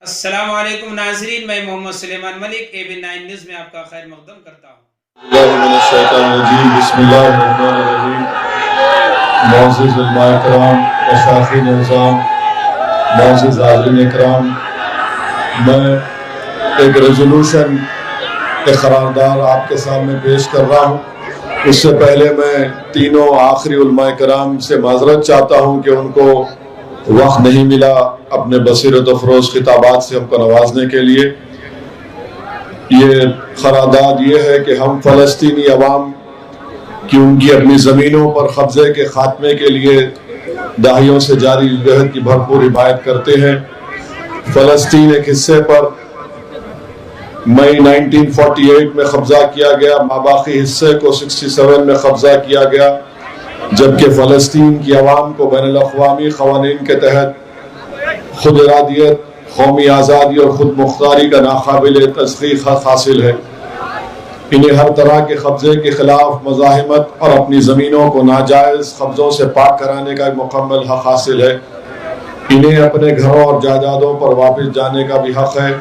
السلام علیکم ناظرین، میں محمد سلیمان ملک AB9 نیوز میں آپ کا خیر مقدم کرتا ہوں۔ اللہ من الشیطان الرجیم، بسم اللہ الرحمن الرحیم۔ معزز علماء کرام، مشائخین اعظام، معزز حاضرین اکرام، میں ایک ریزولوشن قرارداد آپ کے سامنے پیش کر رہا ہوں۔ اس سے پہلے میں تینوں آخری علماء کرام سے معذرت چاہتا ہوں کہ ان کو وقت نہیں ملا اپنے بصیرت و فروز خطابات سے ہم کو نوازنے کے لیے۔ یہ قرارداد یہ ہے کہ ہم فلسطینی عوام کی ان کی اپنی زمینوں پر قبضے کے خاتمے کے لیے دہائیوں سے جاری جہد کی بھرپور حمایت کرتے ہیں۔ فلسطین ایک حصے پر مئی 1948 میں قبضہ کیا گیا، ماباقی حصے کو 67 میں قبضہ کیا گیا، جبکہ فلسطین کی عوام کو بین الاقوامی قوانین کے تحت خود ارادیت، قومی آزادی اور خود مختاری کا ناقابل تسخیر حق حاصل ہے۔ انہیں ہر طرح کے قبضے کے خلاف مزاحمت اور اپنی زمینوں کو ناجائز قبضوں سے پاک کرانے کا ایک مکمل حق حاصل ہے۔ انہیں اپنے گھروں اور جائیدادوں پر واپس جانے کا بھی حق ہے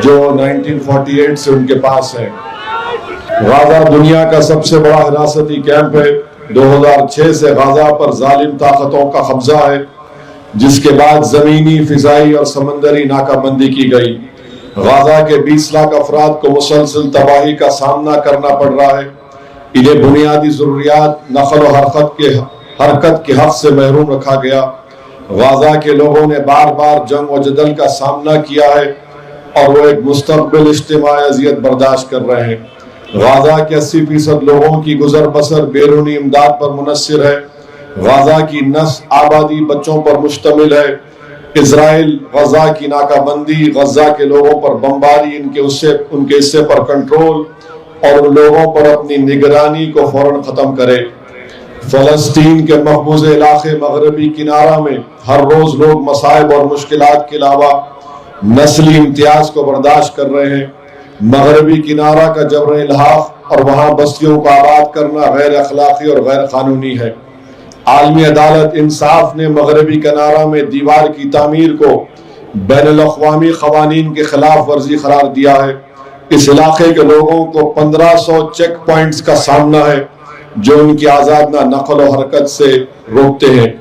جو 1948 سے ان کے پاس ہے۔ غازہ دنیا کا سب سے بڑا حراستی کیمپ ہے۔ 2006 سے غازہ پر ظالم طاقتوں کا قبضہ ہے، جس کے بعد زمینی، فضائی اور سمندری ناکہ بندی کی گئی۔ غازہ کے 20 لاکھ افراد کو مسلسل تباہی کا سامنا کرنا پڑ رہا ہے۔ انہیں بنیادی ضروریات، نقل و حرکت کے حق سے محروم رکھا گیا۔ غازہ کے لوگوں نے بار بار جنگ و جدل کا سامنا کیا ہے اور وہ ایک مستقبل اجتماعی اذیت برداشت کر رہے ہیں۔ غازہ کے 80% لوگوں کی گزر بسر بیرونی امداد پر منحصر ہے۔ غازہ کی نسل آبادی بچوں پر مشتمل ہے۔ اسرائیل غزہ کی ناکہ بندی، غزہ کے لوگوں پر بمباری، ان کے حصے پر کنٹرول اور ان لوگوں پر اپنی نگرانی کو فوراً ختم کرے۔ فلسطین کے محفوظ علاقے مغربی کنارہ میں ہر روز لوگ مصائب اور مشکلات کے علاوہ نسلی امتیاز کو برداشت کر رہے ہیں۔ مغربی کنارہ کا جبر الحاق اور وہاں بستیوں کو آباد کرنا غیر اخلاقی اور غیر قانونی ہے۔ عالمی عدالت انصاف نے مغربی کنارہ میں دیوار کی تعمیر کو بین الاقوامی قوانین کے خلاف ورزی قرار دیا ہے۔ اس علاقے کے لوگوں کو 1500 چیک پوائنٹس کا سامنا ہے جو ان کی آزادانہ نقل و حرکت سے روکتے ہیں۔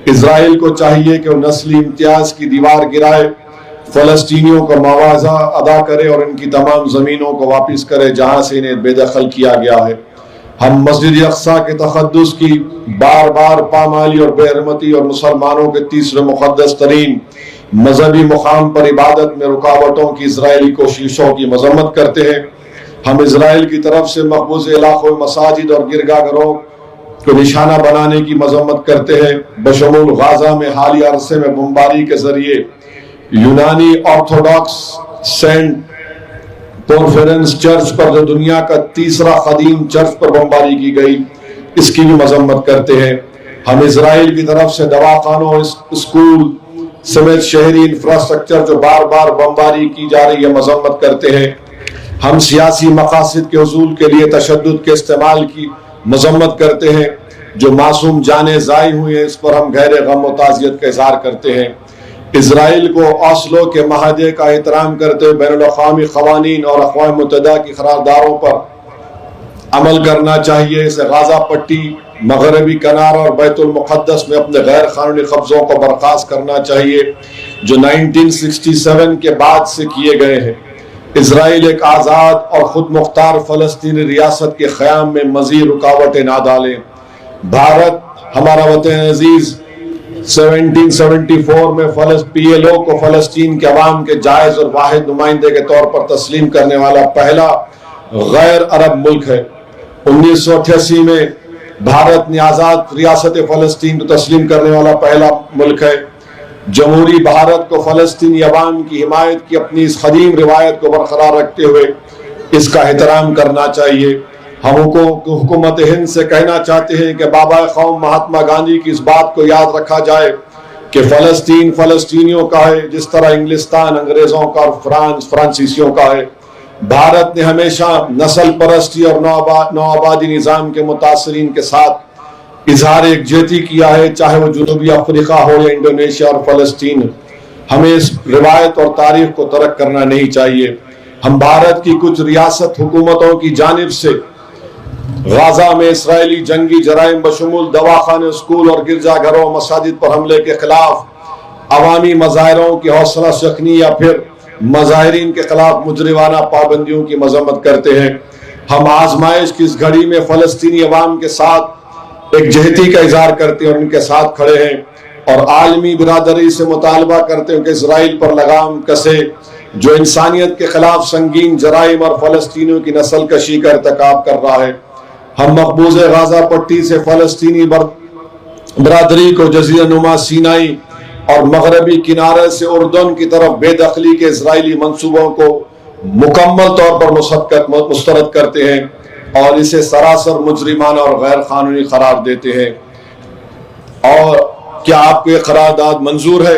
اسرائیل کو چاہیے کہ وہ نسلی امتیاز کی دیوار گرائے، فلسطینیوں کا معاوضہ ادا کرے اور ان کی تمام زمینوں کو واپس کرے جہاں سے انہیں بے دخل کیا گیا ہے۔ ہم مسجد اقصیٰ کے تقدس کی بار بار پامالی اور بے حرمتی اور مسلمانوں کے تیسرے مقدس ترین مذہبی مقام پر عبادت میں رکاوٹوں کی اسرائیلی کوششوں کی مذمت کرتے ہیں۔ ہم اسرائیل کی طرف سے مقبوض علاقوں میں مساجد اور گرجا گھروں کو نشانہ بنانے کی مذمت کرتے ہیں، بشمول غازہ میں حالیہ عرصے میں بمباری کے ذریعے یونانی آرتھوڈاکس سینٹ پورفیرنس چرچ پر، جو دنیا کا تیسرا قدیم چرچ پر بمباری کی گئی، اس کی بھی مذمت کرتے ہیں۔ ہم اسرائیل کی طرف سے دواخانوں، اسکول سمیت شہری انفراسٹرکچر جو بار بار بمباری کی جا رہی ہے مذمت کرتے ہیں۔ ہم سیاسی مقاصد کے حصول کے لیے تشدد کے استعمال کی مذمت کرتے ہیں۔ جو معصوم جانیں ضائع ہوئی ہیں اس پر ہم گہرے غم و تعزیت کا اظہار کرتے ہیں۔ اسرائیل کو اوسلو کے معاہدے کا احترام کرتے ہوئے بین الاقوامی قوانین اور اقوام متحدہ کی قراردادوں پر عمل کرنا چاہیے۔ اسے غازہ پٹی، مغربی کنارہ اور بیت المقدس میں اپنے غیر قانونی قبضوں کو برخاست کرنا چاہیے جو 1967 کے بعد سے کیے گئے ہیں۔ اسرائیل ایک آزاد اور خود مختار فلسطینی ریاست کے قیام میں مزید رکاوٹیں نہ ڈالیں۔ بھارت ہمارا وطن عزیز 1774 میں PLO کو فلسطین کے عوام کے جائز اور واحد نمائندے کے طور پر تسلیم کرنے والا پہلا غیر عرب ملک ہے۔ 1988 میں بھارت نے آزاد ریاست فلسطین کو تسلیم کرنے والا پہلا ملک ہے۔ جمہوری بھارت کو فلسطینی عوام کی حمایت کی اپنی اس قدیم روایت کو برقرار رکھتے ہوئے اس کا احترام کرنا چاہیے۔ ہم حکومت ہند سے کہنا چاہتے ہیں کہ بابا قوم مہاتما گاندھی کی اس بات کو یاد رکھا جائے کہ فلسطین فلسطینیوں کا ہے، جس طرح انگلستان انگریزوں کا اور فرانس فرانسیسیوں کا ہے۔ بھارت نے ہمیشہ نسل پرستی اور نوآبادی نظام کے متاثرین کے ساتھ اظہار یکجہتی کیا ہے، چاہے وہ جنوبی افریقہ ہو یا انڈونیشیا اور فلسطین۔ ہمیں اس روایت اور تاریخ کو ترک کرنا نہیں چاہیے۔ ہم بھارت کی کچھ ریاست حکومتوں کی جانب سے غزہ میں اسرائیلی جنگی جرائم بشمول دواخانے، اسکول اور گرجا گھروں مساجد پر حملے کے خلاف عوامی مظاہروں کی حوصلہ شکنی یا پھر مظاہرین کے خلاف مجرمانہ پابندیوں کی مذمت کرتے ہیں۔ ہم آزمائش کی اس گھڑی میں فلسطینی عوام کے ساتھ ایک جہتی کا اظہار کرتے ہیں اور ان کے ساتھ کھڑے ہیں، اور عالمی برادری سے مطالبہ کرتے ہیں کہ اسرائیل پر لگام کسے جو انسانیت کے خلاف سنگین جرائم اور فلسطینیوں کی نسل کشی کا ارتکاب کر رہا ہے۔ ہم مقبوض غزہ پٹی سے فلسطینی برادری کو جزیرہ نما سینائی اور مغربی کنارے سے اردن کی طرف بے دخلی کے اسرائیلی منصوبوں کو مکمل طور پر مسترد کرتے ہیں اور اسے سراسر مجرمانہ اور غیر قانونی قرار دیتے ہیں۔ اور کیا آپ کو یہ قرارداد منظور ہے؟